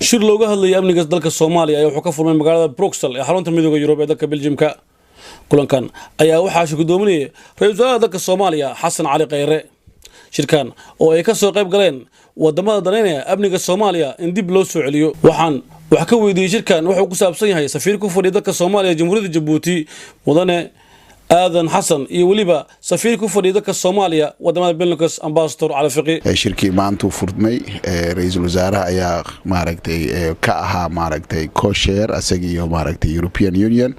shir looga hadlayay amniga dalka Soomaaliya ayaa wuxuu ka furmay magaalada Brussels ee xarunta midowga Yurub ee dalka Belgiumka kulankan ayaa waxaa shir gudoominaya ra'iisul wasaaraha dalka Soomaaliya Xasan Cali Khayre shirkan oo ay ka soo qayb galeen wadamada daneynaya amniga Soomaaliya in dib loo soo celiyo waxaan wax ka weydiiyay shirkan wuxuu ku saabsan yahay safiirka fadhiya dalka Soomaaliya Jamhuuriyadda Djibouti mudane آذن حسن يوليبا سفير كفر يدك الصوماليا ودمار بينلوكس أمباسطور على فقي شركة مانتو فردمي رئيس الوزراء يا ماركتي كأها ماركتي كوشير أسجيه ماركتي يوروبيان يونيون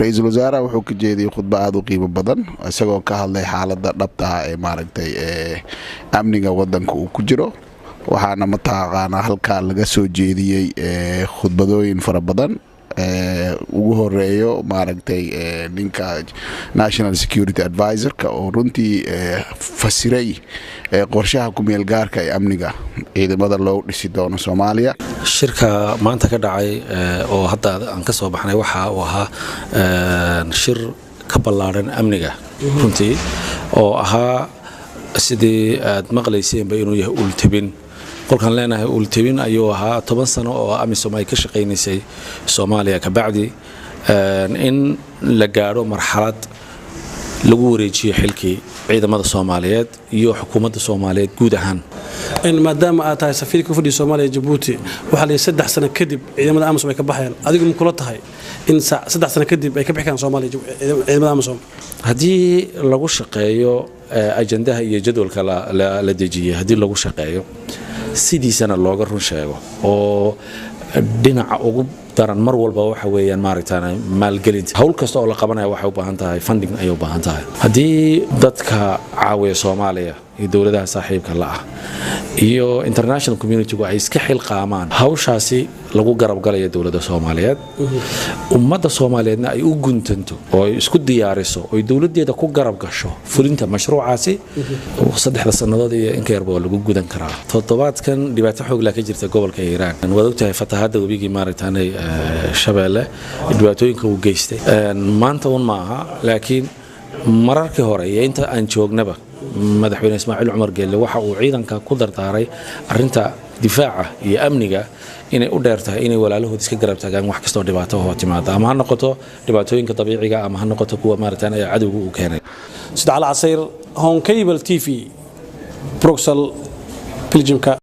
رئيس الوزراء وحكي جدي خد بعض قيمة بدن أسجوا كهالله حالة ضبطها ماركتي أمنية ودن كوجرو وحنا متعاقنا هالكال لجسوا جدي خد بدوين فربدن ugu horeeyo maaragtay ninka National Security Advisor ka oo runtii fasiray qorshaha ku meel gaarka ee amniga ciidamada loo dhisi doono Soomaaliya shirka maanta ka dhacay oo hadda aan ka soo baxnay waxa uu ahaa shir ka ballaaran amniga runtii oo ahaa sidii aad maqlayseen inuu yahay ultabin kolkan leenahay ultabin ayuu ahaa 10 sano oo amisom ay ka shaqeynaysay Soomaaliya ka bacdi in la gaaro marxalad lagu wareejiyo xilkii ciidamada Soomaaliyeed iyo xukuumadda Soomaaliyeed guud ahaan in maadaama aad tahay safiirka fadhiya Soomaaliya Djibouti waxa la 3 sano kadib ciidamada amisom ay ka baxayaan adigu ma kula tahay in 3 sano kadib ay ka bixi karaan Soomaaliya ciidamada amisom hadii lagu shaqeeyo ajandaha iyo jadwalka la dejiyay hadii lagu shaqeeyo sidiisana looga run sheego oo dhinaca ugu daran mar walba waxa weeyaan maaragtay maalgelinta hawl kasta oo la qabanayo waxa u baahan tahay funding ay u baahan tahay hadii dadka caawiya Soomaaliya iyo dawladaha saaxiibka la ah iyo international community ay iska xilqaamaan hawshaasi lagu garab galay dawladda Soomaaliyeed ummadda Soomaaliyeedna ay u guntanto oo ay isku diyaariso oo dawladeeda ku garab gasho fulinta mashruucaasi 3 sanadood iyo in ka yarba lagu gudan karaa toddobaadkan dhibaato xoog la ka jirta gobolka Hiiraan wada ogtahay fatahaada wabigii maaragtay shabeelle dhibaatooyinka uu geystay maanta ma aha laakiin mararkii hore inta aan joognaba madaxweyne Ismaaciil Cumar Geelle waxa uu ciidanka ku dardaaray arinta difaaca iyo amniga inay u dheertahay inay walaalahood iska garab taagaan wax kasta oo dhibaato ah timaada ama ha noqoto dhibaatooyinka dabiiciga ama ha noqoto kuwa maartaan ay cadawga u keenay sida Cali Casayr Hon Cable TV Brussels Belgiumka